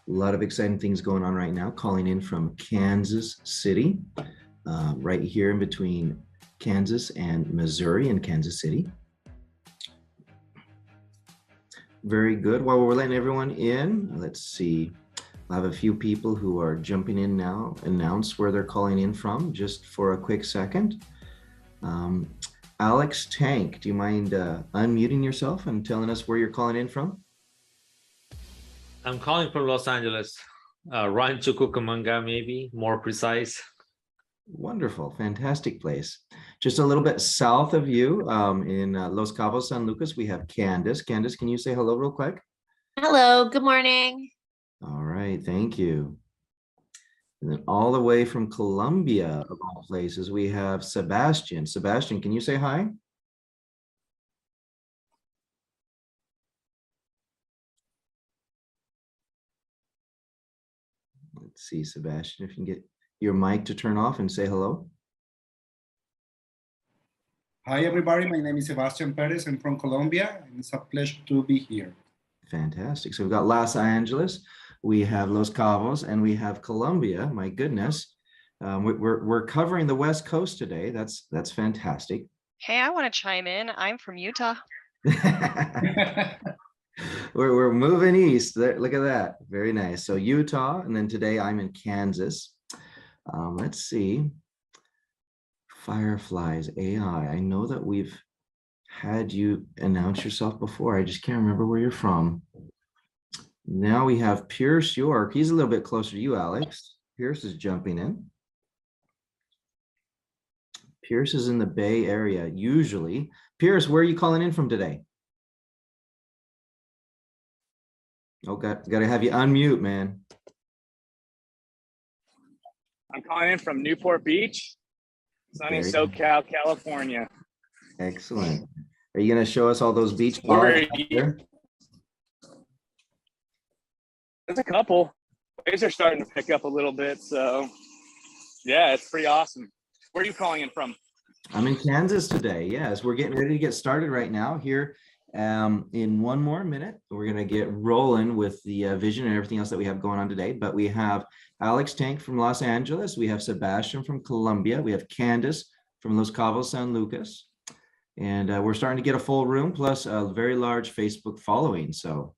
A lot of exciting things going on right now. Calling in from Kansas City, right here in between Kansas and Missouri in Kansas City. Very good. While we're letting everyone in, let's see. I have a few people who are jumping in now. Announce where they're calling in from, just for a quick second. Alex Tank, do you mind unmuting yourself and telling us where you're calling in from? I'm calling from Los Angeles, Rancho Cucamonga, maybe more precise. Wonderful, fantastic place. Just a little bit south of you, in Los Cabos, San Lucas, we have Candace. Candace, can you say hello real quick? Hello, good morning. All right, thank you. And then all the way from Colombia, of all places, we have Sebastian. Sebastian, can you say hi? Let's see, Sebastian, if you can get your mic to turn off and say hello. Hi, everybody. My name is Sebastian Perez. I'm from Colombia, and it's a pleasure to be here. Fantastic. So we've got Los Angeles, we have Los Cabos, and we have Colombia. My goodness, we're covering the West Coast today. That's fantastic. Hey, I want to chime in. I'm from Utah. We're moving east. Look at that. Very nice. So Utah, and then today I'm in Kansas. Let's see. Fireflies AI. I know that we've had you announce yourself before. I just can't remember where you're from. Now we have Pierce York. He's a little bit closer to you, Alex. Pierce is jumping in. Pierce is in the Bay Area, usually. Pierce, where are you calling in from today? Oh, got to have you unmute, man. I'm calling in from Newport Beach, sunny SoCal, California. Excellent. Are you going to show us all those beach balls? There's a couple. Waves are starting to pick up a little bit, so yeah, it's pretty awesome. Where are you calling in from? I'm in Kansas today. Yes, we're getting ready to get started right now here. In one more minute, we're going to get rolling with the vision and everything else that we have going on today. But we have Alex Tank from Los Angeles. We have Sebastian from Colombia. We have Candace from Los Cabos, San Lucas. And we're starting to get a full room plus a very large Facebook following. So,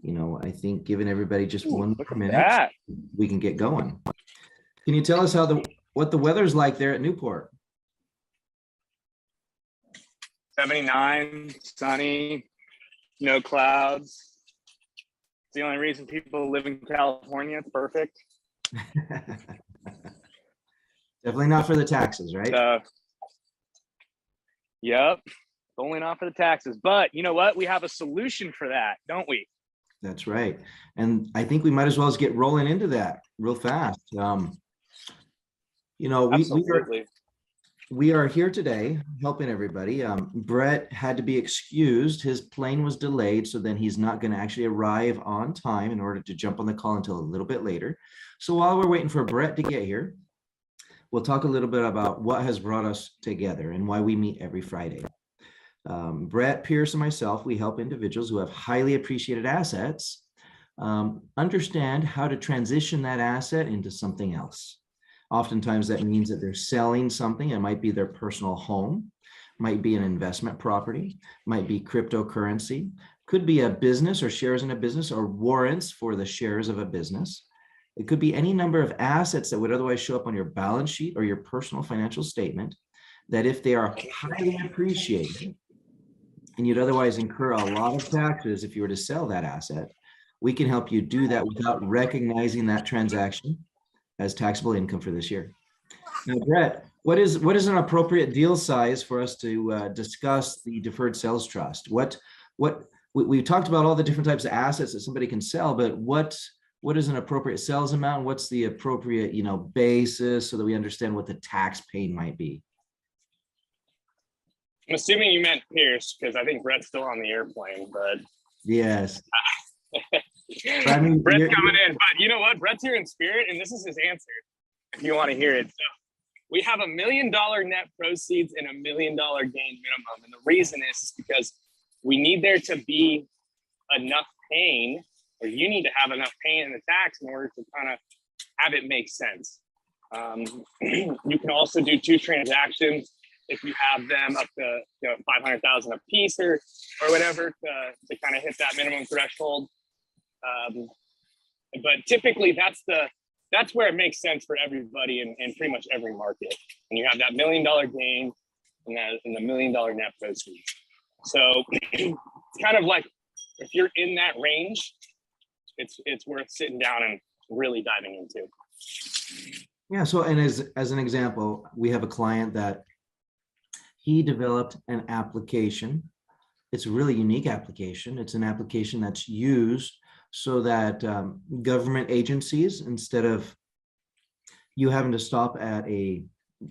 you know, I think giving everybody just one more minute, we can get going. Can you tell us what the weather's like there at Newport? 79, sunny, no clouds. It's the only reason people live in California. It's perfect. Definitely not for the taxes, right? Yep, only not for the taxes. But you know what? We have a solution for that, don't we? That's right. And I think we might as well get rolling into that real fast. You know, we are here today helping everybody. Brett had to be excused. His plane was delayed, so then he's not going to actually arrive on time in order to jump on the call until a little bit later. So while we're waiting for Brett to get here, we'll talk a little bit about what has brought us together and why we meet every Friday. Brett, Pierce, and myself, we help individuals who have highly appreciated assets understand how to transition that asset into something else. Oftentimes that means that they're selling something. It might be their personal home, might be an investment property, might be cryptocurrency, could be a business or shares in a business or warrants for the shares of a business. It could be any number of assets that would otherwise show up on your balance sheet or your personal financial statement that if they are highly appreciated and you'd otherwise incur a lot of taxes if you were to sell that asset, we can help you do that without recognizing that transaction as taxable income for this year. Now, Brett, what is an appropriate deal size for us to discuss the Deferred Sales Trust? We talked about all the different types of assets that somebody can sell, but what is an appropriate sales amount? What's the appropriate, you know, basis so that we understand what the tax paid might be? I'm assuming you meant Pierce because I think Brett's still on the airplane, but yes. I mean, Brett's coming in, but you know what? Brett's here in spirit, and this is his answer if you want to hear it. So we have $1 million net proceeds and $1 million gain minimum. And the reason is because we need there to be enough pain or you need to have enough paint in the tax in order to kind of have it make sense. You can also do 2 transactions if you have them up to 500,000 a piece or whatever to kind of hit that minimum threshold. But typically that's where it makes sense for everybody in pretty much every market. And you have that $1 million gain and the $1 million net proceeds. So it's kind of like, if you're in that range, it's worth sitting down and really diving into. Yeah. So, and as an example, we have a client that he developed an application. It's a really unique application. It's an application that's used so that government agencies, instead of you having to stop at a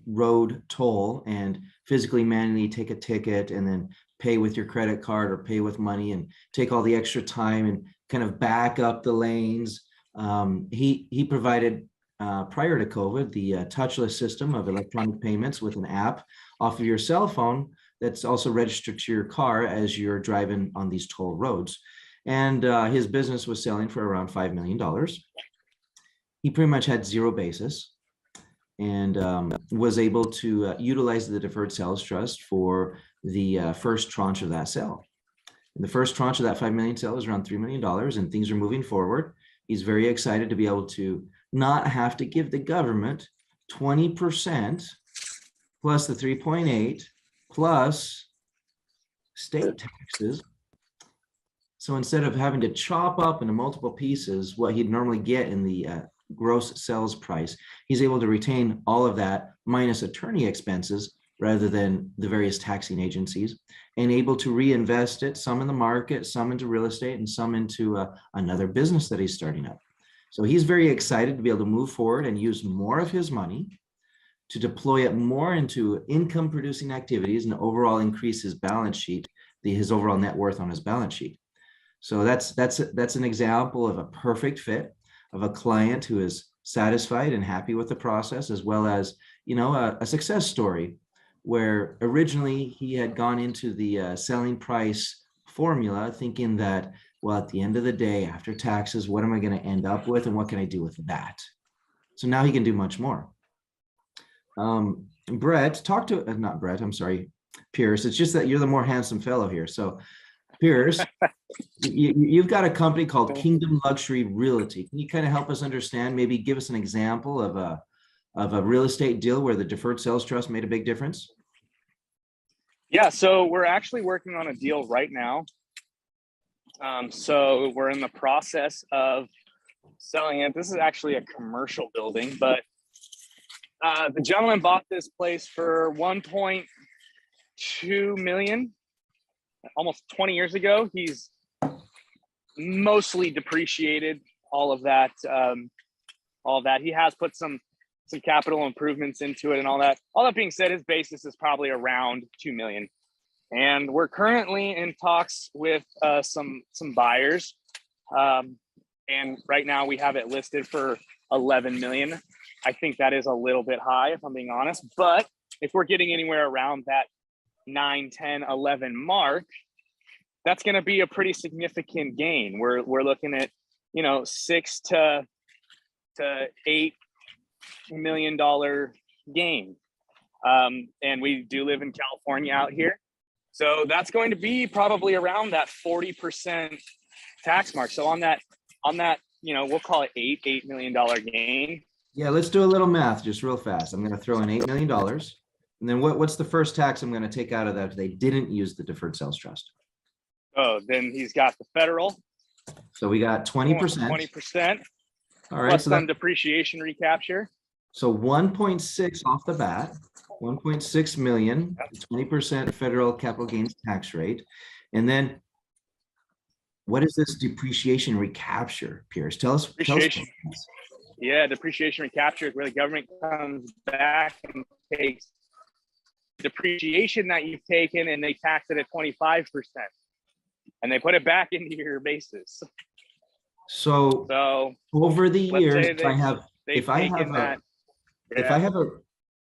road toll and physically manually take a ticket and then pay with your credit card or pay with money and take all the extra time and kind of back up the lanes. He provided, prior to COVID, the touchless system of electronic payments with an app off of your cell phone that's also registered to your car as you're driving on these toll roads. And his business was selling for around $5 million. He pretty much had zero basis and was able to utilize the Deferred Sales Trust for the first tranche of that sale. And the first tranche of that $5 million sale is around $3 million, and things are moving forward. He's very excited to be able to not have to give the government 20% plus the 3.8 plus state taxes. So instead of having to chop up into multiple pieces what he'd normally get in the gross sales price, he's able to retain all of that minus attorney expenses rather than the various taxing agencies, and able to reinvest it, some in the market, some into real estate, and some into another business that he's starting up. So he's very excited to be able to move forward and use more of his money to deploy it more into income producing activities and overall increase his balance sheet, his overall net worth on his balance sheet. So that's an example of a perfect fit of a client who is satisfied and happy with the process, as well as, you know, a success story where originally he had gone into the selling price formula thinking that, well, at the end of the day, after taxes, what am I going to end up with and what can I do with that? So now he can do much more. Brett, talk to, not Brett, I'm sorry, Pierce. It's just that you're the more handsome fellow here. So Pierce, you've got a company called Kingdom Luxury Realty. Can you kind of help us understand, maybe give us an example of a real estate deal where the Deferred Sales Trust made a big difference? Yeah, so we're actually working on a deal right now. So we're in the process of selling it. This is actually a commercial building, but the gentleman bought this place for 1.2 million almost 20 years ago. He's mostly depreciated all of that. He has put some capital improvements into it and all that. All that being said, his basis is probably around 2 million. And we're currently in talks with some buyers. And right now we have it listed for 11 million. I think that is a little bit high, if I'm being honest. But if we're getting anywhere around that 9, 10, 11 mark, that's going to be a pretty significant gain. We're looking at, you know, $6 to $8 million gain. And we do live in California out here. So that's going to be probably around that 40% tax mark. So on that, you know, we'll call it $8 million gain. Yeah, let's do a little math just real fast. I'm going to throw in $8 million. And then what's the first tax I'm going to take out of that if they didn't use the Deferred Sales Trust? Oh, then he's got the federal. So we got 20%. 20%. All right. Plus So some depreciation recapture. So 1.6 off the bat, 1.6 million, 20% federal capital gains tax rate. And then what is this depreciation recapture, Pierce? Tell us. Depreciation. Yeah, depreciation recapture is where the government comes back and takes depreciation that you've taken and they tax it at 25%. And they put it back into your basis. So over the years,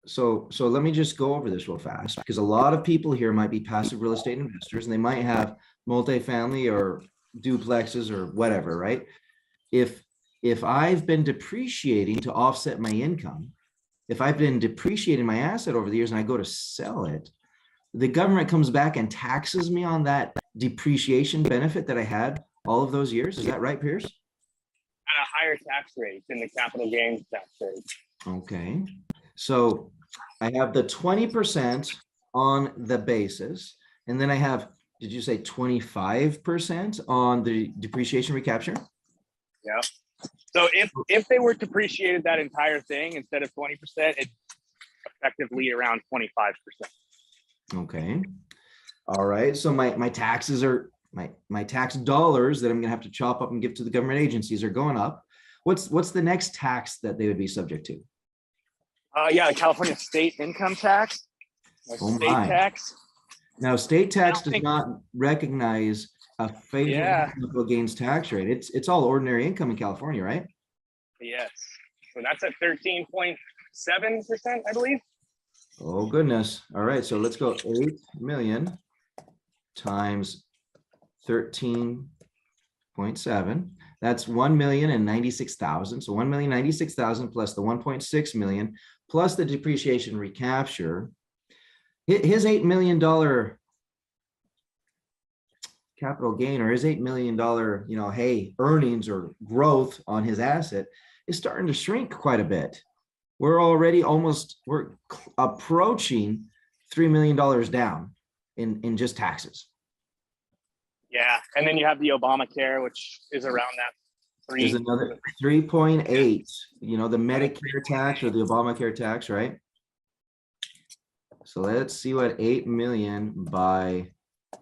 so let me just go over this real fast, because a lot of people here might be passive real estate investors and they might have multifamily or duplexes or whatever, right? If I've been depreciating to offset my income, if I've been depreciating my asset over the years and I go to sell it, the government comes back and taxes me on that depreciation benefit that I had all of those years. Is that right, Pierce? At a higher tax rate than the capital gains tax rate. Okay. So I have the 20% on the basis, and then I have, did you say 25% on the depreciation recapture? Yeah. So if they were depreciated that entire thing instead of 20%, it's effectively around 25%. Okay. All right. So my taxes are my tax dollars that I'm gonna have to chop up and give to the government agencies are going up. What's the next tax that they would be subject to? Yeah, the California state income tax. Oh State my. tax. Now, state tax does think- not recognize a favorable Yeah. capital gains tax rate. It's all ordinary income in California, right? Yes. So that's at 13.7%, I believe. Oh, goodness. All right. So let's go 8 million times 13.7. That's 1,096,000. So 1,096,000 plus the 1.6 million plus the depreciation recapture. His $8 million capital gain, or his $8 million, hey, earnings or growth on his asset is starting to shrink quite a bit. We're already we're approaching $3 million down in just taxes. Yeah. And then you have the Obamacare, which is around that There's another 3.8, the Medicare tax or the Obamacare tax, right? So let's see what 8 million by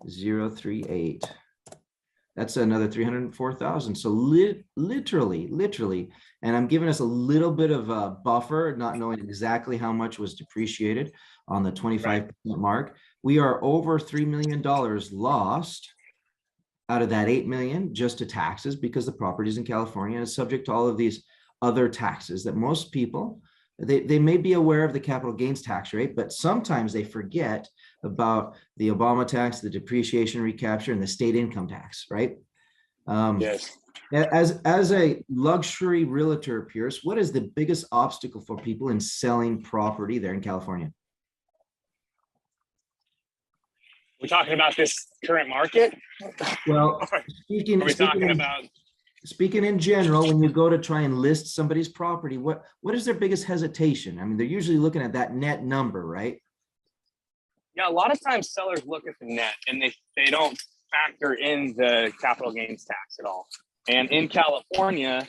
0.38. That's another 304,000. So literally, and I'm giving us a little bit of a buffer, not knowing exactly how much was depreciated on the 25% mark. We are over $3 million lost out of that 8 million just to taxes, because the properties in California is subject to all of these other taxes that most people, they may be aware of the capital gains tax rate, but sometimes they forget about the Obama tax, the depreciation recapture, and the state income tax, right? Yes. As a luxury realtor, Pierce, what is the biggest obstacle for people in selling property there in California? We're talking about this current market. Well, speaking in general, when you go to try and list somebody's property, what is their biggest hesitation? I mean, they're usually looking at that net number, right? Yeah, a lot of times sellers look at the net and they don't factor in the capital gains tax at all. And in California,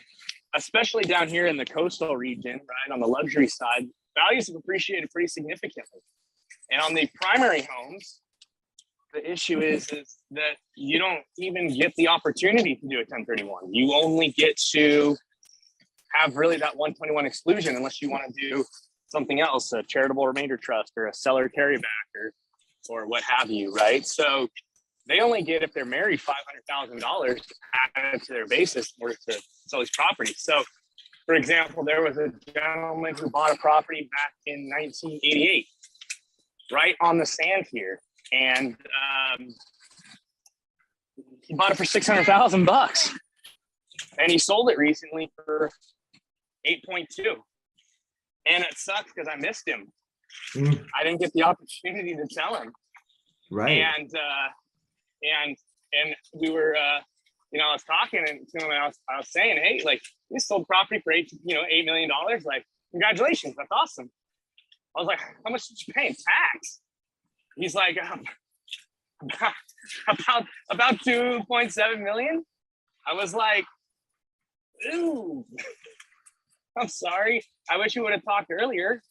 especially down here in the coastal region, right, on the luxury side, values have appreciated pretty significantly. And on the primary homes, the issue is that you don't even get the opportunity to do a 1031. You only get to have really that 121 exclusion unless you want to do something else, a charitable remainder trust or a seller carryback or what have you, right? So they only get, if they're married, $500,000 added to their basis in order to sell these properties. So, for example, there was a gentleman who bought a property back in 1988, right on the sand here. And he bought it for $600,000, and he sold it recently for 8.2. And it sucks because I missed him. I didn't get the opportunity to tell him. Right. And we were, I was talking to him, and I was saying, hey, like, you sold property for $8 million. Like, congratulations, that's awesome. I was like, how much did you pay in tax? He's like, about 2.7 million. I was like, ooh, I'm sorry. I wish you would have talked earlier,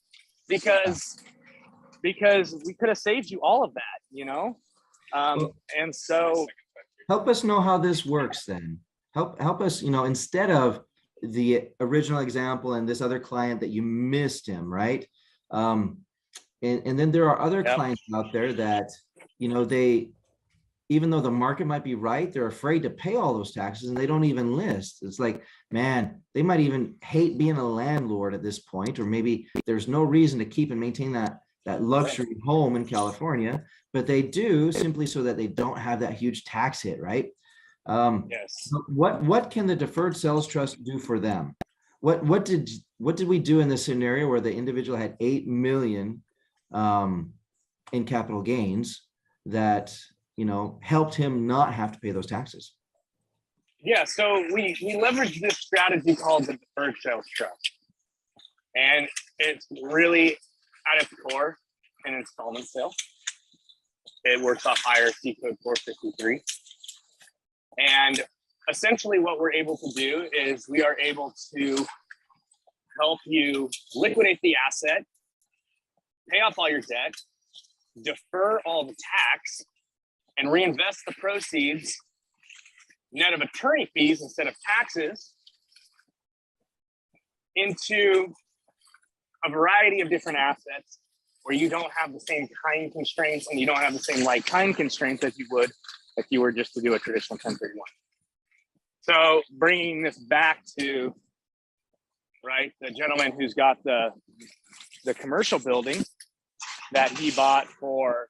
because we could have saved you all of that, and so help us know how this works then. Help us, instead of the original example and this other client that you missed him, right? And then there are other clients out there that, even though the market might be right, they're afraid to pay all those taxes and they don't even list. It's like, man, they might even hate being a landlord at this point, or maybe there's no reason to keep and maintain that luxury home in California, but they do simply so that they don't have that huge tax hit, right? Yes. So what can the deferred sales trust do for them? What did we do in this scenario where the individual had 8 million in capital gains that, you know, helped him not have to pay those taxes? Yeah, so we leveraged this strategy called the Deferred Sales Trust. And it's really at its core an installment sale. It works off IRC code 453. And essentially what we're able to do is we are able to help you liquidate the asset, pay off all your debt, defer all the tax, and reinvest the proceeds net of attorney fees instead of taxes into a variety of different assets where you don't have the same time constraints and you don't have the same like time constraints as you would if you were just to do a traditional 1031. So bringing this back to, right, the gentleman who's got the commercial building that he bought for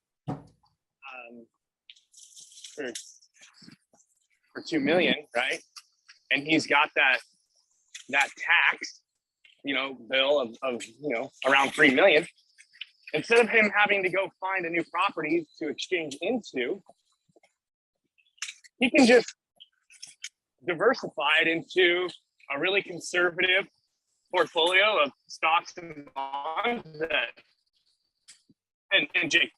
2 million, right? And he's got that tax, you know, bill of you know, around 3 million. Instead of him having to go find a new property to exchange into, he can just diversify it into a really conservative portfolio of stocks and bonds that, and Jake,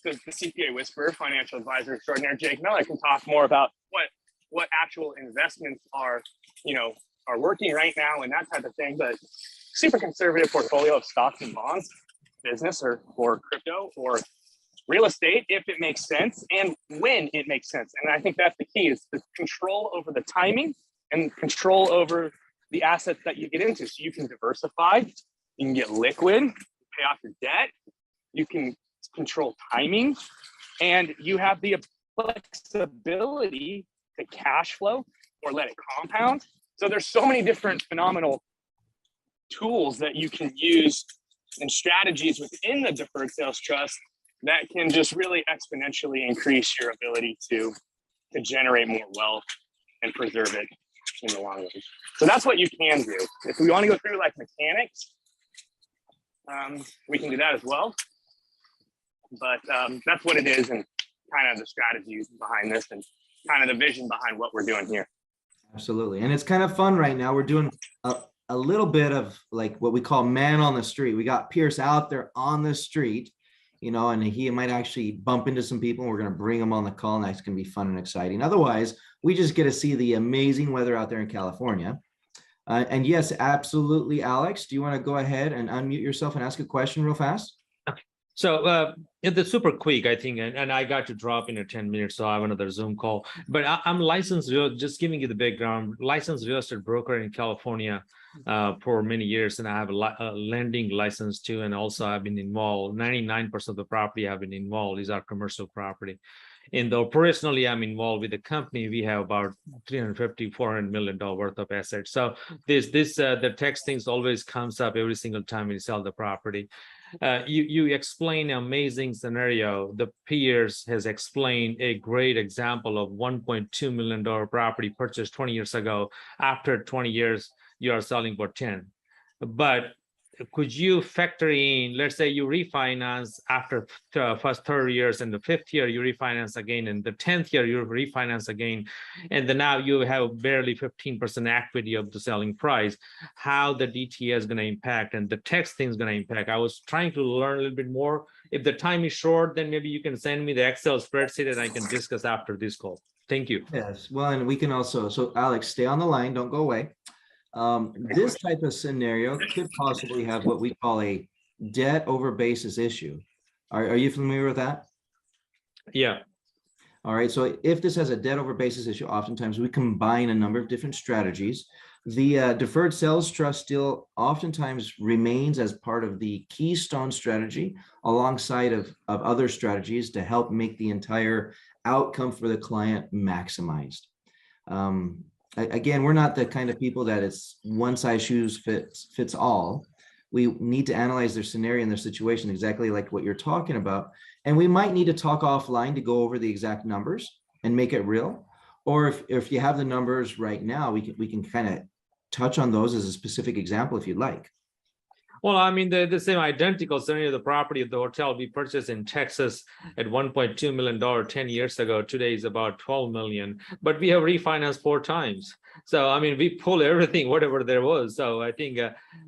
the CPA Whisperer, financial advisor extraordinaire, Jake Miller, can talk more about what actual investments are, you know, are working right now and that type of thing. But super conservative portfolio of stocks and bonds, business or crypto or real estate, if it makes sense and when it makes sense. And I think that's the key, is the control over the timing and control over the assets that you get into. So you can diversify, you can get liquid, pay off your debt, you can control timing, and you have the flexibility to cash flow or let it compound. So there's so many different phenomenal tools that you can use and strategies within the Deferred Sales Trust that can just really exponentially increase your ability to generate more wealth and preserve it in the long run. So that's what you can do. If we want to go through like mechanics, we can do that as well. But that's what it is, and kind of the strategy behind this and kind of the vision behind what we're doing here. Absolutely. And it's kind of fun right now. We're doing a little bit of like what we call man on the street. We got Pierce out there on the street, you know, and he might actually bump into some people. And we're going to bring him on the call, and that's going to be fun and exciting. Otherwise, we just get to see the amazing weather out there in California. And yes, absolutely. Alex, do you want to go ahead and unmute yourself and ask a question real fast? So it's super quick, I think, and I got to drop in 10 minutes, so I have another Zoom call. But I'm licensed, just giving you the background, licensed real estate broker in California for many years, and I have a lending license too, and also I've been involved. 99% of the property I've been involved is our commercial property. And operationally, I'm involved with the company. We have about $350–400 million worth of assets. So the tax things always comes up every single time we sell the property. You explain an amazing scenario. The peers has explained a great example of $1.2 million property purchased 20 years ago. After 20 years, you are selling for 10. But could you factor in, let's say you refinance after first 30 years, and the 5th year you refinance again, and the 10th year you refinance again, and then now you have barely 15% equity of the selling price, how the DTA is going to impact and the tax thing is going to impact. I was trying to learn a little bit more. If the time is short, then maybe you can send me the Excel spreadsheet and I can discuss after this call. Thank you. Yes, well, and we can also, so Alex, stay on the line, don't go away. This type of scenario could possibly have what we call a debt over basis issue. Are you familiar with that? Yeah. All right. So if this has a debt over basis issue, oftentimes we combine a number of different strategies. The Deferred Sales Trust still oftentimes remains as part of the keystone strategy alongside of other strategies to help make the entire outcome for the client maximized. Again, we're not the kind of people that it's one size shoes fits all. We need to analyze their scenario and their situation exactly like what you're talking about. And we might need to talk offline to go over the exact numbers and make it real. Or if you have the numbers right now, we can kind of touch on those as a specific example if you'd like. Well, I mean, the same identical scenario, the property of the hotel we purchased in Texas at $1.2 million 10 years ago. Today is about 12 million, but we have refinanced 4 times. So, I mean, we pull everything, whatever there was. So I think,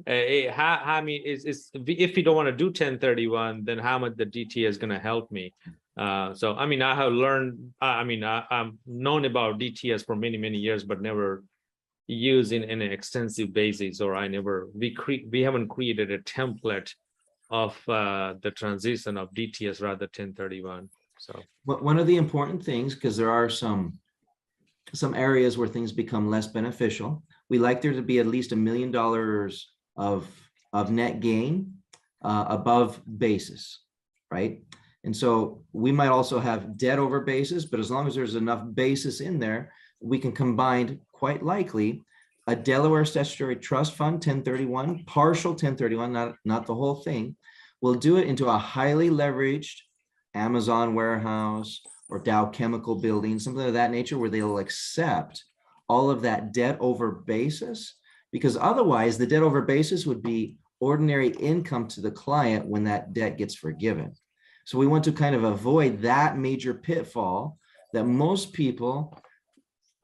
I mean, if you don't want to do 1031, then how much the DTA is going to help me? So, I mean, I have learned, I've known about DTS for many, many years, but never use in an extensive basis, or we haven't created a template of the transition of DTS rather 1031. So one of the important things, because there are some areas where things become less beneficial, we like there to be at least $1 million of net gain above basis, right? And so we might also have debt over basis, but as long as there's enough basis in there, we can combine, quite likely, a Delaware Statutory Trust Fund 1031, partial 1031, not the whole thing. We'll do it into a highly leveraged Amazon warehouse or Dow Chemical building, something of that nature, where they'll accept all of that debt over basis, because otherwise the debt over basis would be ordinary income to the client when that debt gets forgiven. So we want to kind of avoid that major pitfall that most people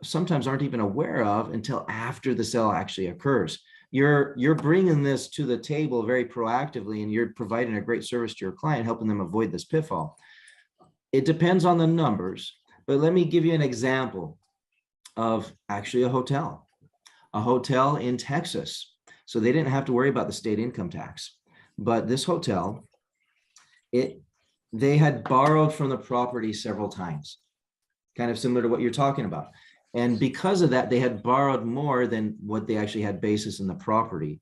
sometimes aren't even aware of until after the sale actually occurs. You're bringing this to the table very proactively, and you're providing a great service to your client, helping them avoid this pitfall. It depends on the numbers, but let me give you an example of actually a hotel in Texas. So they didn't have to worry about the state income tax, but this hotel, they had borrowed from the property several times, kind of similar to what you're talking about. And because of that, they had borrowed more than what they actually had basis in the property.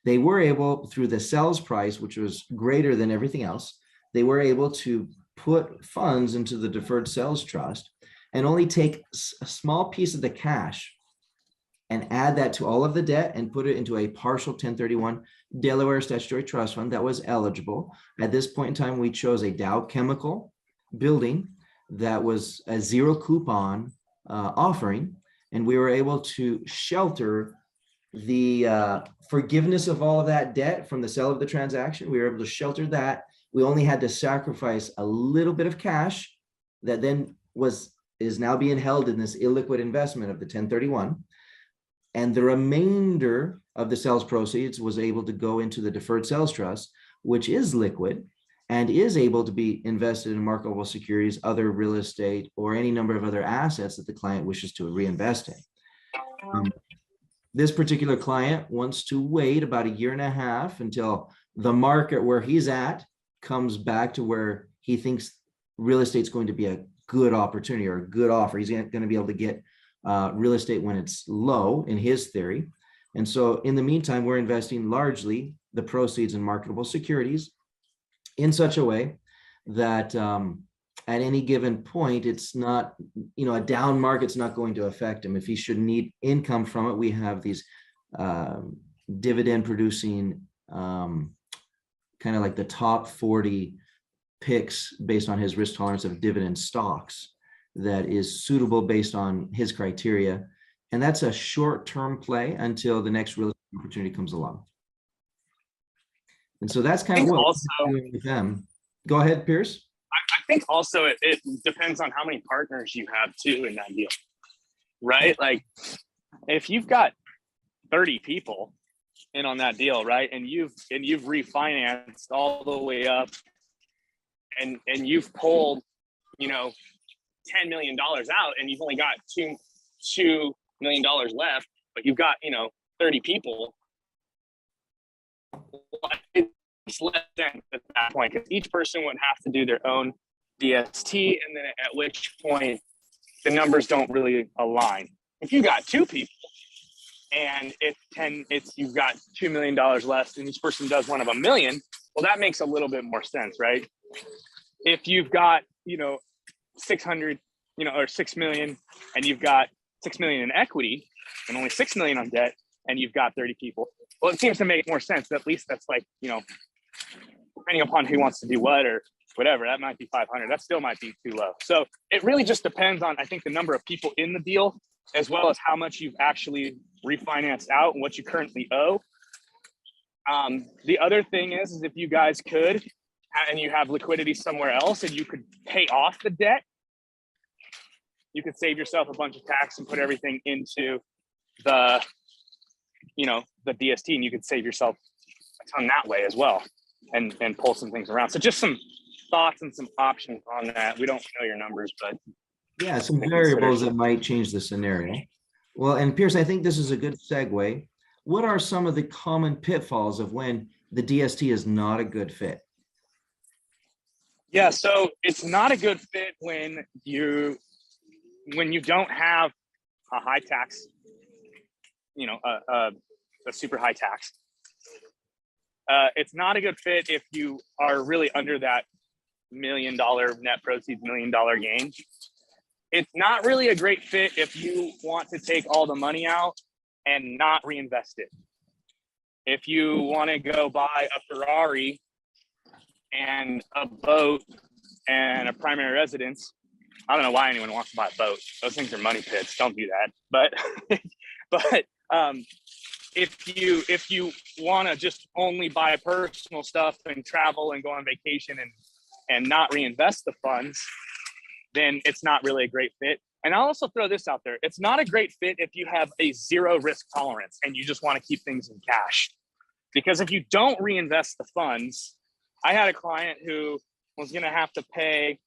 They were able, through the sales price, which was greater than everything else, they were able to put funds into the Deferred Sales Trust and only take a small piece of the cash and add that to all of the debt and put it into a partial 1031 Delaware Statutory Trust Fund that was eligible. At this point in time, we chose a Dow Chemical building that was a zero coupon offering, and we were able to shelter the forgiveness of all of that debt from the sale of the transaction. We were able to shelter that. We only had to sacrifice a little bit of cash that then is now being held in this illiquid investment of the 1031. And the remainder of the sales proceeds was able to go into the Deferred Sales Trust, which is liquid and is able to be invested in marketable securities, other real estate, or any number of other assets that the client wishes to reinvest in. This particular client wants to wait about 1.5 years until the market where he's at comes back to where he thinks real estate is going to be a good opportunity or a good offer. He's going to be able to get real estate when it's low, in his theory. And so in the meantime, we're investing largely the proceeds in marketable securities in such a way that at any given point, it's not, a down market's not going to affect him. If he should need income from it, we have these dividend producing, kind of like the top 40 picks based on his risk tolerance of dividend stocks that is suitable based on his criteria. And that's a short-term play until the next real estate opportunity comes along. And so that's kind of what we're doing with them. Go ahead, Pierce. I think also it depends on how many partners you have too in that deal, right? Like if you've got 30 people in on that deal, right, and you've refinanced all the way up, and you've pulled, $10 million out, and you've only got $2 million left, but you've got 30 people. It's less than at that point, because each person would have to do their own DST, and then at which point the numbers don't really align. If you got 2 people and you've got $2 million left, and each person does one of $1 million, well, that makes a little bit more sense, right? If you've got 600, or 6 million, and you've got 6 million in equity and only 6 million on debt, and you've got 30 people, well, it seems to make more sense. At least that's like, depending upon who wants to do what, or whatever, that might be 500. That still might be too low. So it really just depends on, I think, the number of people in the deal, as well as how much you've actually refinanced out and what you currently owe. The other thing is if you guys could, and you have liquidity somewhere else and you could pay off the debt, you could save yourself a bunch of tax and put everything into the, the DST, and you could save yourself a ton that way as well, and pull some things around. So just some thoughts and some options on that. We don't know your numbers, but yeah, some variables that might change the scenario. Well, and Pierce, I think this is a good segue. What are some of the common pitfalls of when the DST is not a good fit? Yeah, so it's not a good fit when you don't have a high tax, a super high tax. It's not a good fit if you are really under that $1 million net proceeds, $1 million gain. It's not really a great fit if you want to take all the money out and not reinvest it. If you want to go buy a Ferrari and a boat and a primary residence, I don't know why anyone wants to buy a boat. Those things are money pits. Don't do that. But if you want to just only buy personal stuff and travel and go on vacation and not reinvest the funds, then it's not really a great fit. And I'll also throw this out there. It's not a great fit if you have a zero risk tolerance and you just want to keep things in cash. Because if you don't reinvest the funds, I had a client who was going to have to pay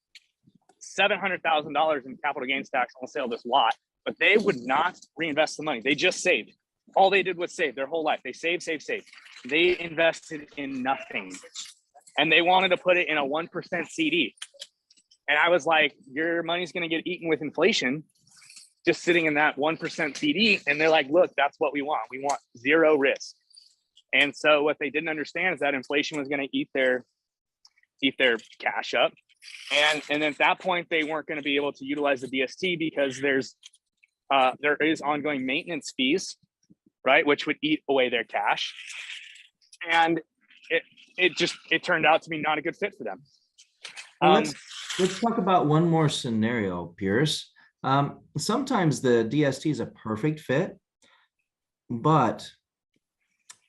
$700,000 in capital gains tax on the sale of this lot, but they would not reinvest the money. They just saved. All they did was save their whole life. They saved. They invested in nothing. And they wanted to put it in a 1% CD. And I was like, your money's going to get eaten with inflation just sitting in that 1% CD. And they're like, look, that's what we want. We want zero risk. And so what they didn't understand is that inflation was going to eat their cash up. And at that point, they weren't going to be able to utilize the DST because there is ongoing maintenance fees, right, which would eat away their cash. And it turned out to be not a good fit for them. Let's talk about one more scenario, Pierce. Sometimes the DST is a perfect fit, but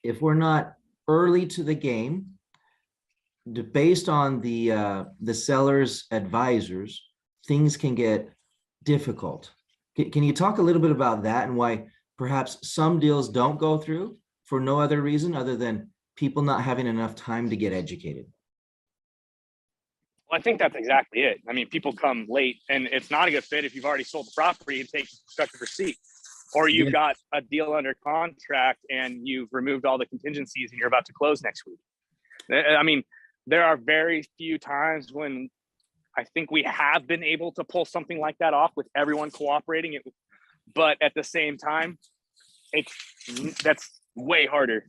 if we're not early to the game, based on the seller's advisors, things can get difficult. Can you talk a little bit about that and why perhaps some deals don't go through for no other reason other than people not having enough time to get educated? Well, I think that's exactly it. I mean, people come late, and it's not a good fit if you've already sold the property and taken constructive receipt, or you've got a deal under contract and you've removed all the contingencies and you're about to close next week. I mean, there are very few times when I think we have been able to pull something like that off with everyone cooperating. But at the same time, that's way harder.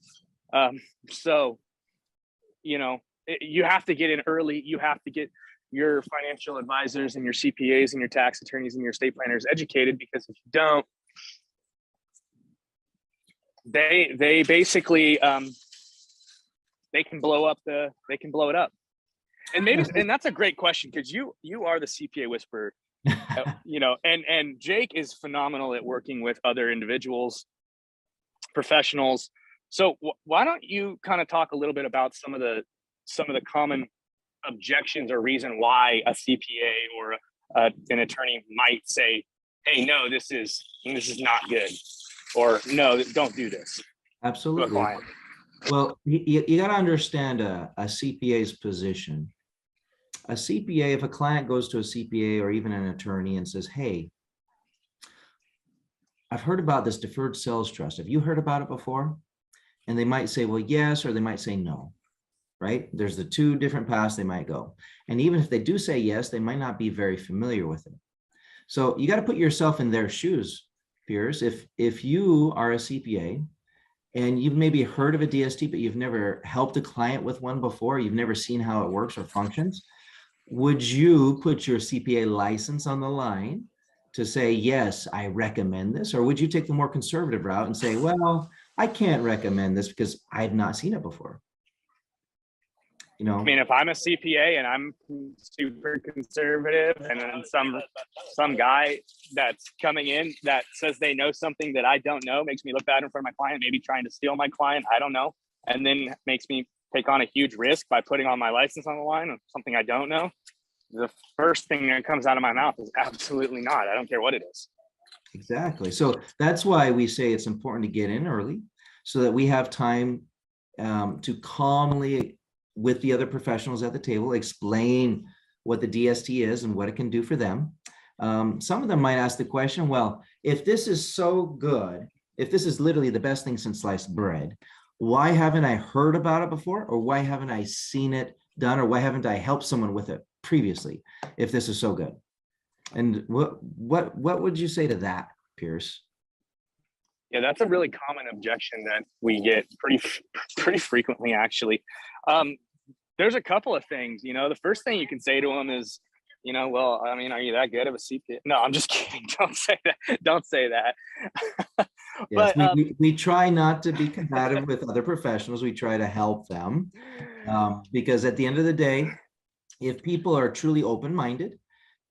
You have to get in early. You have to get your financial advisors and your CPAs and your tax attorneys and your estate planners educated, because if you don't, they basically they can blow it up. And that's a great question, because you are the CPA whisperer, and Jake is phenomenal at working with other individuals, professionals. So why don't you kind of talk a little bit about some of the common objections or reason why a CPA or an attorney might say, hey, no, this is not good, or no, don't do this. Absolutely. Well, you got to understand a CPA's position. A CPA, if a client goes to a CPA or even an attorney and says, hey, I've heard about this Deferred Sales Trust. Have you heard about it before? And they might say, well, yes, or they might say no, right? There's the two different paths they might go. And even if they do say yes, they might not be very familiar with it. So you got to put yourself in their shoes, Pierce. If you are a CPA and you've maybe heard of a DST, but you've never helped a client with one before, you've never seen how it works or functions, would you put your CPA license on the line to say, yes, I recommend this? Or would you take the more conservative route and say, well, I can't recommend this because I've not seen it before? I mean, if I'm a CPA and I'm super conservative, and then some guy that's coming in that says they know something that I don't know, makes me look bad in front of my client, maybe trying to steal my client, I don't know, and then makes me take on a huge risk by putting on my license on the line of something I don't know, the first thing that comes out of my mouth is absolutely not. I don't care what it is. Exactly. So that's why we say it's important to get in early so that we have time to calmly, with the other professionals at the table, explain what the DST is and what it can do for them. Some of them might ask the question, well, if this is so good, if this is literally the best thing since sliced bread, why haven't I heard about it before? Or why haven't I seen it done? Or why haven't I helped someone with it previously, if this is so good? And what would you say to that, Pierce? Yeah, that's a really common objection that we get pretty frequently, actually. There's a couple of things. The first thing you can say to them is, well, I mean, are you that good of a CPA? No, I'm just kidding. Don't say that. Don't say that. Yes, But we try not to be combative with other professionals. We try to help them because at the end of the day, if people are truly open-minded,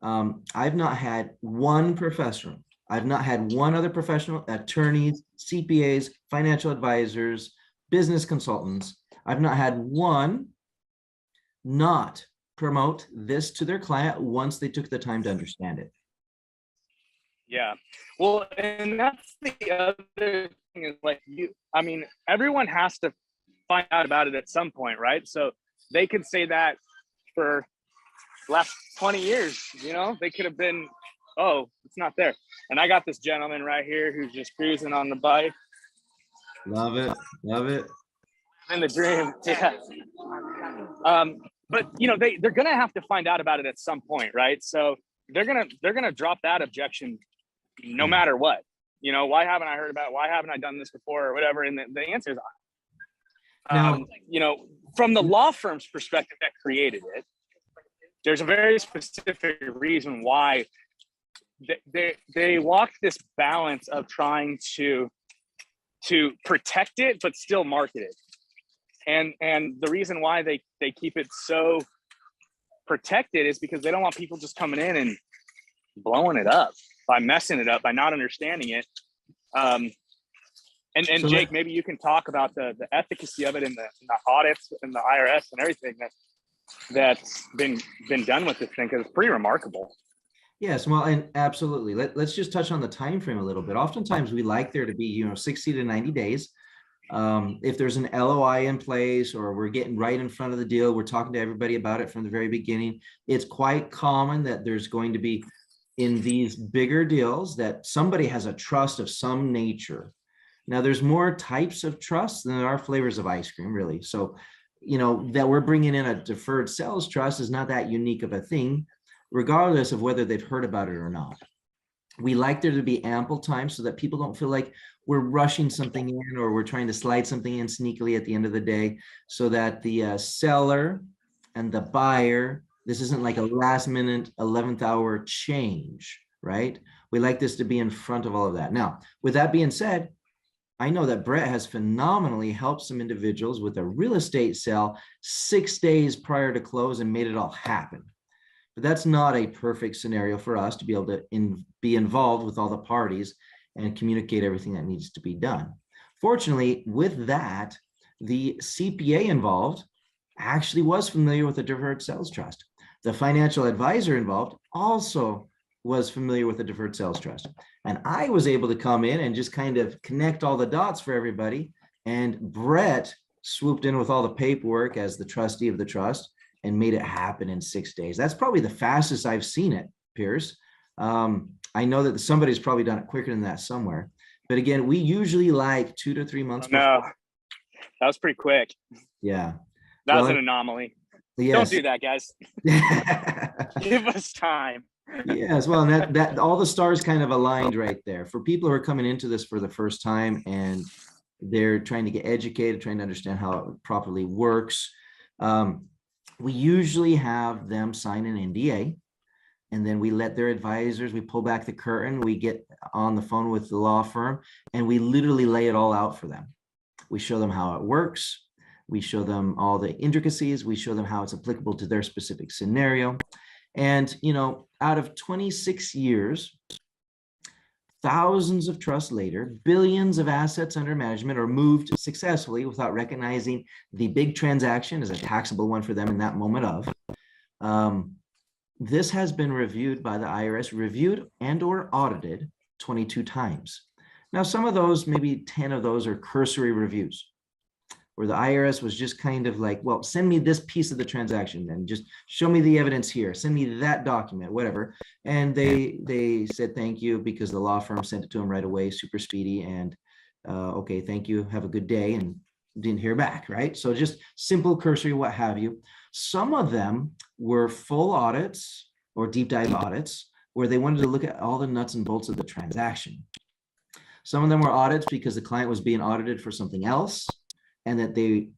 I've not had one professional, I've not had one other professional, attorneys, CPAs, financial advisors, business consultants. I've not had one not promote this to their client once they took the time to understand it. Yeah, well, and that's the other thing is like I mean, everyone has to find out about it at some point, right? So they could say that for last 20 years, they could have been, oh, it's not there. And I got this gentleman right here who's just cruising on the bike. Love it. Love it. In the dream. Yeah. But they're gonna have to find out about it at some point, right? So they're gonna drop that objection no matter what. Why haven't I heard about it? Why haven't I done this before or whatever? And the answer is from the law firm's perspective that created it, there's a very specific reason why they walked this balance of trying to protect it but still market it. And the reason why they keep it so protected is because they don't want people just coming in and blowing it up, by messing it up, by not understanding it. And so Jake, maybe you can talk about the efficacy of it in the audits and the IRS and everything that's been done with this thing, because it's pretty remarkable. Yes, well, and absolutely. Let's just touch on the time frame a little bit. Oftentimes we like there to be 60 to 90 days. If there's an LOI in place or we're getting right in front of the deal, we're talking to everybody about it from the very beginning. It's quite common that there's going to be, in these bigger deals, that somebody has a trust of some nature. Now, there's more types of trust than there are flavors of ice cream, really. So, that we're bringing in a deferred sales trust is not that unique of a thing, regardless of whether they've heard about it or not. We like there to be ample time so that people don't feel like we're rushing something in or we're trying to slide something in sneakily at the end of the day, so that the seller and the buyer, this isn't like a last minute 11th hour change, right? We like this to be in front of all of that. Now, with that being said, I know that Brett has phenomenally helped some individuals with a real estate sale 6 days prior to close and made it all happen. But that's not a perfect scenario for us to be able to be involved with all the parties and communicate everything that needs to be done. Fortunately, with that, the CPA involved actually was familiar with the Deferred Sales Trust. The financial advisor involved also was familiar with the Deferred Sales Trust. And I was able to come in and just kind of connect all the dots for everybody. And Brett swooped in with all the paperwork as the trustee of the trust and made it happen in 6 days. That's probably the fastest I've seen it, Pierce. I know that somebody's probably done it quicker than that somewhere. But again, we usually like 2 to 3 months. No, that was pretty quick. Yeah. That was an anomaly. Yes. Don't do that, guys. Give us time. Yes, well, and that all the stars kind of aligned right there for people who are coming into this for the first time and they're trying to get educated, trying to understand how it properly works. We usually have them sign an NDA, and then we let their advisors, we pull back the curtain, we get on the phone with the law firm, and we literally lay it all out for them. We show them how it works. We show them all the intricacies. We show them how it's applicable to their specific scenario. And, you know, out of 26 years, thousands of trusts later, billions of assets under management are moved successfully without recognizing the big transaction as a taxable one for them in that moment of. This has been reviewed by the IRS, reviewed and or audited 22 times. Now, some of those, maybe 10 of those are cursory reviews, where the IRS was just kind of like, well, send me this piece of the transaction and just show me the evidence here, send me that document, whatever. And they said thank you because the law firm sent it to them right away, super speedy, and okay, thank you, have a good day, and didn't hear back, right? So just simple cursory, what have you. Some of them were full audits or deep dive audits where they wanted to look at all the nuts and bolts of the transaction. Some of them were audits because the client was being audited for something else, and that they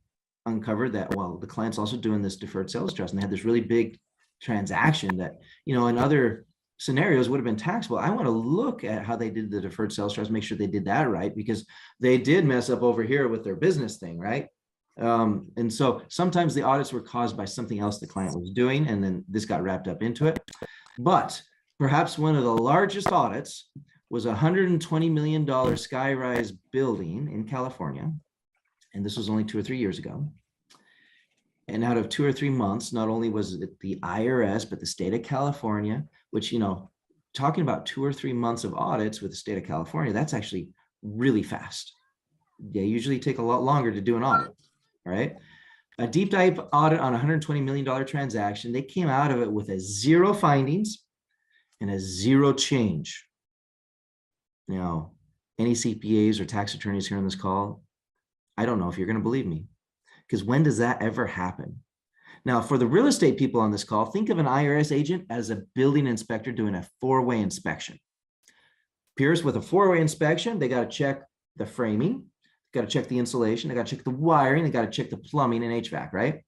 uncovered that, well, the client's also doing this deferred sales trust, and they had this really big transaction that, you know, in other scenarios would have been taxable. I want to look at how they did the deferred sales trust, make sure they did that right, because they did mess up over here with their business thing, right? And so sometimes the audits were caused by something else the client was doing, and then this got wrapped up into it. But perhaps one of the largest audits was a $120 million skyrise building in California. And this was only 2 or 3 years ago. And out of 2 or 3 months, not only was it the IRS, but the state of California, which, you know, talking about 2 or 3 months of audits with the state of California, that's actually really fast. They usually take a lot longer to do an audit, right? A deep dive audit on a $120 million transaction, they came out of it with a 0 findings and a 0 change. Now, any CPAs or tax attorneys here on this call, I don't know if you're going to believe me, because when does that ever happen? Now, for the real estate people on this call, think of an IRS agent as a building inspector doing a 4-way inspection. Pierce, with a 4-way inspection, they got to check the framing, got to check the insulation, they got to check the wiring, they got to check the plumbing and HVAC, right?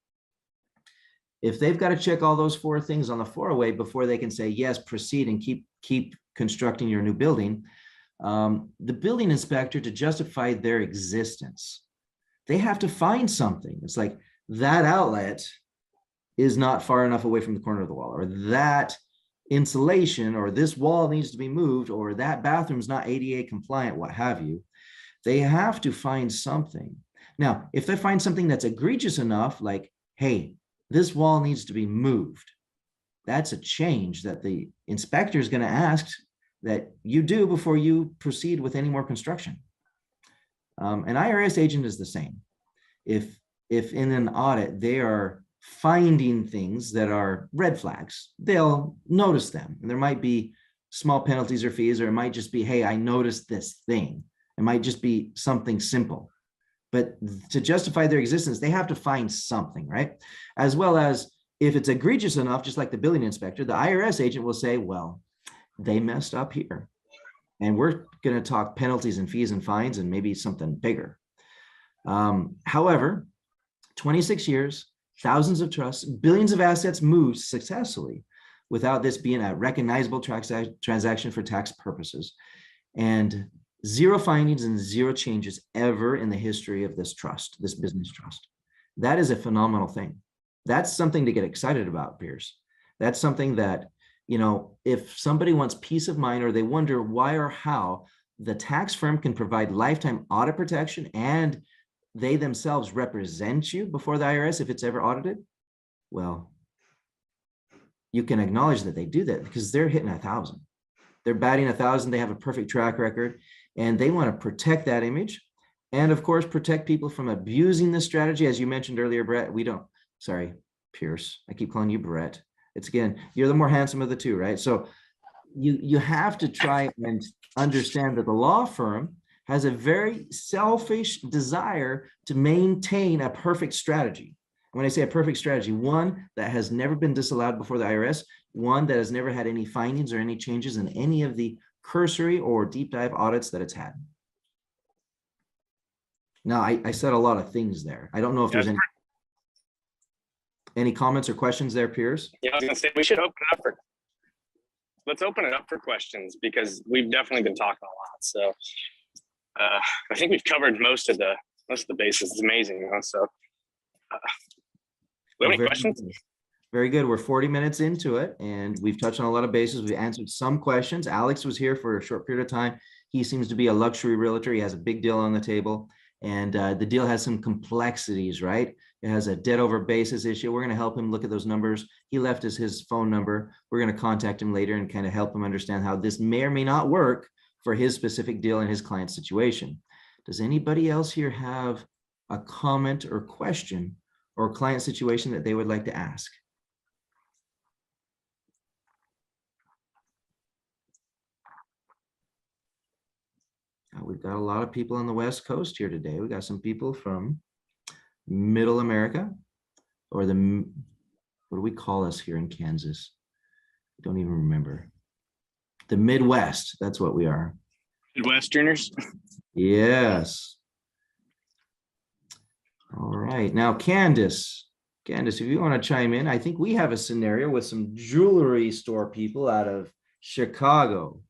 If they've got to check all those 4 things on the 4-way before they can say, yes, proceed and keep constructing your new building, the building inspector, to justify their existence, they have to find something. It's like that outlet is not far enough away from the corner of the wall, or that insulation, or this wall needs to be moved, or that bathroom's not ADA compliant, what have you. They have to find something. Now, if they find something that's egregious enough, like, hey, this wall needs to be moved, that's a change that the inspector is going to ask that you do before you proceed with any more construction. An IRS agent is the same. If in an audit they are finding things that are red flags, they'll notice them. And there might be small penalties or fees, or it might just be, hey, I noticed this thing. It might just be something simple. But to justify their existence, they have to find something, right? As well as if it's egregious enough, just like the building inspector, the IRS agent will say, well, they messed up here, and we're going to talk penalties and fees and fines and maybe something bigger. However, 26 years, thousands of trusts, billions of assets moved successfully without this being a recognizable transaction for tax purposes, and 0 findings and 0 changes ever in the history of this trust, this business trust. That is a phenomenal thing. That's something to get excited about, Pierce. That's something that, you know, if somebody wants peace of mind, or they wonder why or how the tax firm can provide lifetime audit protection and they themselves represent you before the IRS if it's ever audited, well, you can acknowledge that they do that because they're hitting 1,000. They're batting 1,000. They have a perfect track record, and they want to protect that image. And of course, protect people from abusing this strategy. As you mentioned earlier, Brett, sorry, Pierce, I keep calling you Brett. It's, again, you're the more handsome of the two, right? So you have to try and understand that the law firm has a very selfish desire to maintain a perfect strategy. When I say a perfect strategy, one that has never been disallowed before the IRS, one that has never had any findings or any changes in any of the cursory or deep dive audits that it's had. Now, I said a lot of things there. I don't know if there's any comments or questions there, Piers? Yeah, I was gonna say we should let's open it up for questions, because we've definitely been talking a lot. So I think we've covered most of the bases. It's amazing, you know? So we have any Very questions? good. Very good. We're 40 minutes into it, and we've touched on a lot of bases. We answered some questions. Alex was here for a short period of time. He seems to be a luxury realtor. He has a big deal on the table, and the deal has some complexities, right? It has a debt over basis issue. We're going to help him look at those numbers. He left us his phone number. We're going to contact him later and kind of help him understand how this may or may not work for his specific deal and his client situation. Does anybody else here have a comment or question or client situation that they would like to ask? We've got a lot of people on the West Coast here today. We got some people from Middle America, or what do we call us here in Kansas? I don't even remember. The Midwest, that's what we are. Midwesterners. Yes. All right, now Candace, if you want to chime in, I think we have a scenario with some jewelry store people out of Chicago.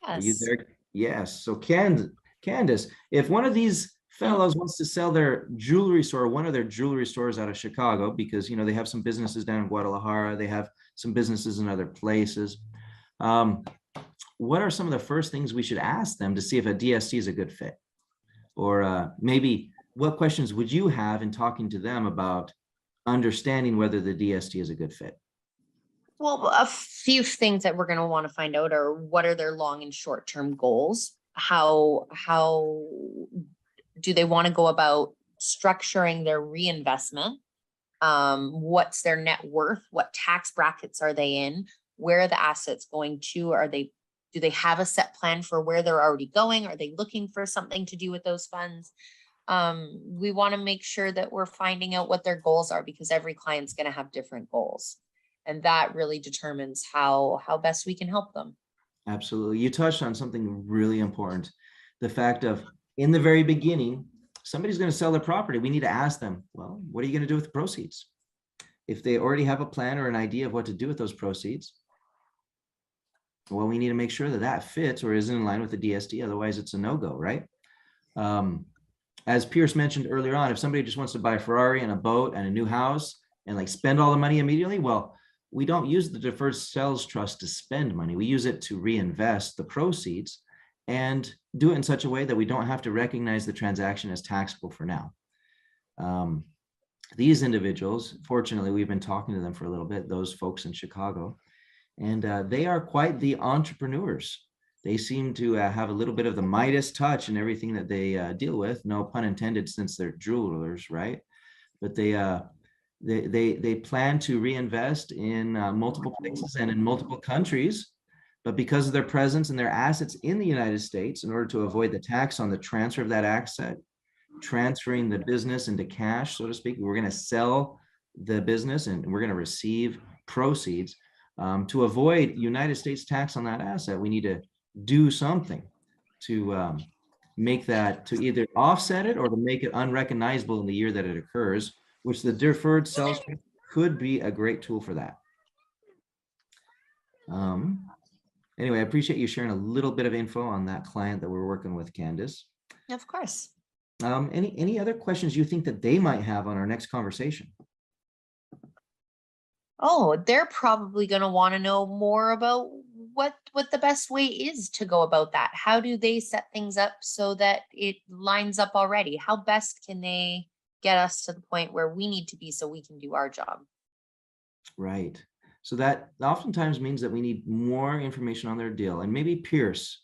Are you there? Yes. So Candace, if one of these fellows wants to sell their jewelry store, one of their jewelry stores out of Chicago, because they have some businesses down in Guadalajara, they have some businesses in other places. What are some of the first things we should ask them to see if a DST is a good fit? Or maybe what questions would you have in talking to them about understanding whether the DST is a good fit? Well, a few things that we're going to want to find out are what are their long and short-term goals? How do they want to go about structuring their reinvestment? What's their net worth? What tax brackets are they in? Where are the assets going to? Do they have a set plan for where they're already going? Are they looking for something to do with those funds? We want to make sure that we're finding out what their goals are, because every client's going to have different goals. And that really determines how best we can help them. Absolutely. You touched on something really important. The fact of, in the very beginning, somebody's going to sell their property. We need to ask them, well, what are you going to do with the proceeds? If they already have a plan or an idea of what to do with those proceeds, well, we need to make sure that that fits or is in line with the DST. Otherwise, it's a no-go, right? As Pierce mentioned earlier on, if somebody just wants to buy a Ferrari and a boat and a new house and like spend all the money immediately, well, we don't use the Deferred Sales Trust to spend money. We use it to reinvest the proceeds and do it in such a way that we don't have to recognize the transaction as taxable for now. These individuals, fortunately, we've been talking to them for a little bit, those folks in Chicago, and they are quite the entrepreneurs. They seem to have a little bit of the Midas touch in everything that they deal with, no pun intended, since they're jewelers, right? But they plan to reinvest in multiple places and in multiple countries, but because of their presence and their assets in the United States, in order to avoid the tax on the transfer of that asset, transferring the business into cash, so to speak, we're going to sell the business and we're going to receive proceeds. To avoid United States tax on that asset, we need to do something to make that, to either offset it or to make it unrecognizable in the year that it occurs, which the Deferred Sales Trust could be a great tool for that. Anyway, I appreciate you sharing a little bit of info on that client that we're working with, Candace. Of course. Any other questions you think that they might have on our next conversation? Oh, they're probably going to want to know more about what the best way is to go about that. How do they set things up so that it lines up already? How best can they get us to the point where we need to be so we can do our job? Right. So that oftentimes means that we need more information on their deal. And maybe Pierce,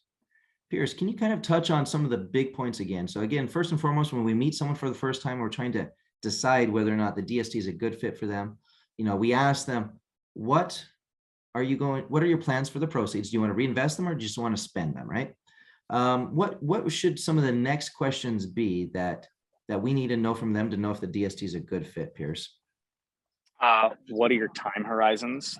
can you kind of touch on some of the big points again? So again, first and foremost, when we meet someone for the first time, we're trying to decide whether or not the DST is a good fit for them. We ask them, what are your plans for the proceeds? Do you want to reinvest them or do you just want to spend them, right? What should some of the next questions be that we need to know from them to know if the DST is a good fit, Pierce? What are your time horizons?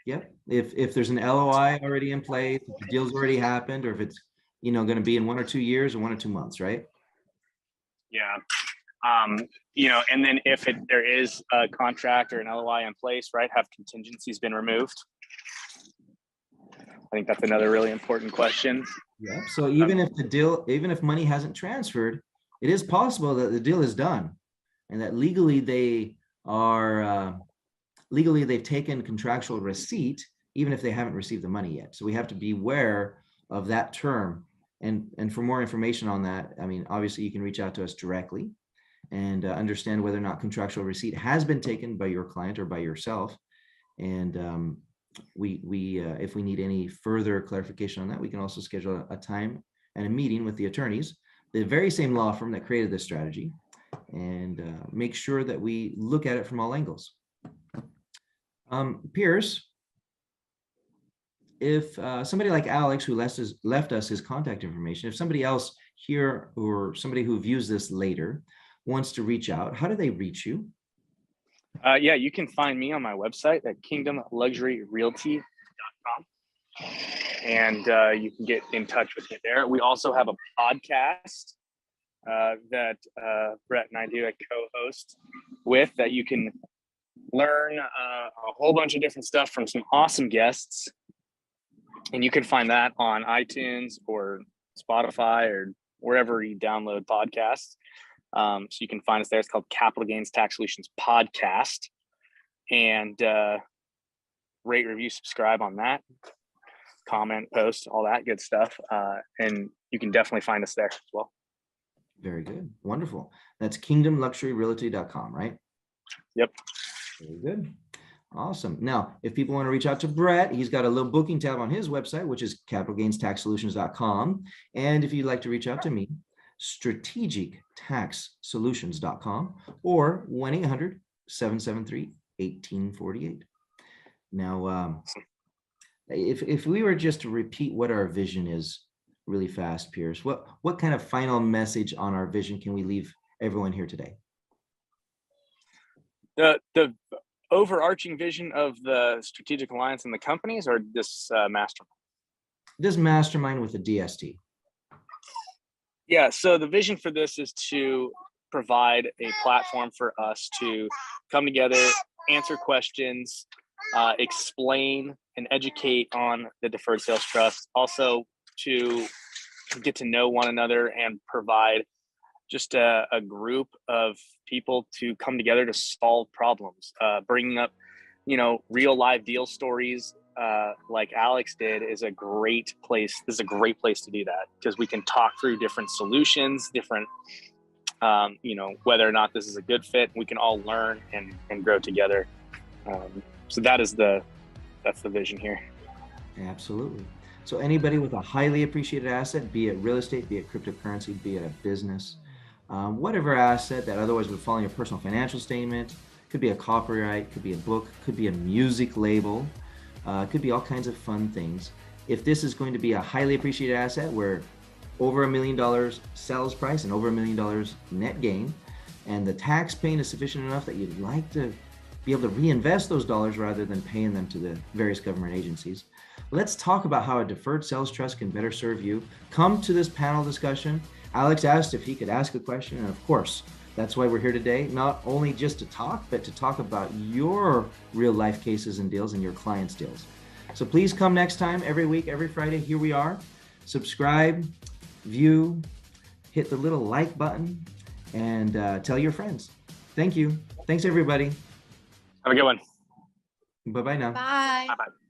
Yep. If there's an LOI already in place, if the deal's already happened, or if it's going to be in 1 or 2 years or 1 or 2 months, right? Yeah. And then if there is a contract or an LOI in place, right, have contingencies been removed? I think that's another really important question. Yeah. So even if money hasn't transferred, it is possible that the deal is done. and that legally they are, legally they've taken contractual receipt, even if they haven't received the money yet. So we have to be aware of that term. And for more information on that, I mean, obviously you can reach out to us directly and understand whether or not contractual receipt has been taken by your client or by yourself. And if we need any further clarification on that, we can also schedule a time and a meeting with the attorneys, the very same law firm that created this strategy, and make sure that we look at it from all angles. Pierce, if somebody like Alex, who left us his contact information, if somebody else here or somebody who views this later wants to reach out, how do they reach you? Yeah, you can find me on my website at kingdomluxuryrealty.com, and you can get in touch with me there. We also have a podcast that Brett and I do a co-host with, that you can learn a whole bunch of different stuff from some awesome guests. And you can find that on iTunes or Spotify or wherever you download podcasts. So you can find us there. It's called Capital Gains Tax Solutions Podcast. And rate, review, subscribe on that. Comment, post, all that good stuff. And you can definitely find us there as well. Very good. Wonderful. That's kingdomluxuryrealty.com, right? Yep. Very good. Awesome. Now, if people want to reach out to Brett, he's got a little booking tab on his website, which is capitalgainstaxsolutions.com. And if you'd like to reach out to me, strategictaxsolutions.com or 1-800-773-1848. Now, if we were just to repeat what our vision is really fast, Pierce, what kind of final message on our vision can we leave everyone here today? The overarching vision of the strategic alliance and the companies, or this mastermind? This mastermind with a DST. Yeah, so the vision for this is to provide a platform for us to come together, answer questions, explain and educate on the Deferred Sales Trust, also to get to know one another and provide just a group of people to come together to solve problems, bringing up, real live deal stories like Alex did is a great place. This is a great place to do that, because we can talk through different solutions, different, whether or not this is a good fit. We can all learn and grow together. So that's the vision here. Absolutely. So anybody with a highly appreciated asset, be it real estate, be it cryptocurrency, be it a business, whatever asset that otherwise would fall in your personal financial statement, could be a copyright, could be a book, could be a music label, could be all kinds of fun things. If this is going to be a highly appreciated asset where over $1 million sales price and over $1 million net gain, and the tax paying is sufficient enough that you'd like to be able to reinvest those dollars rather than paying them to the various government agencies, let's talk about how a deferred sales trust can better serve you. Come to this panel discussion. Alex asked if he could ask a question, and of course, that's why we're here today, not only just to talk, but to talk about your real life cases and deals and your clients' deals. So please come next time, every week, every Friday. Here we are. Subscribe, view, hit the little like button, and tell your friends. Thank you. Thanks, everybody. Have a good one. Bye-bye now. Bye. Bye-bye.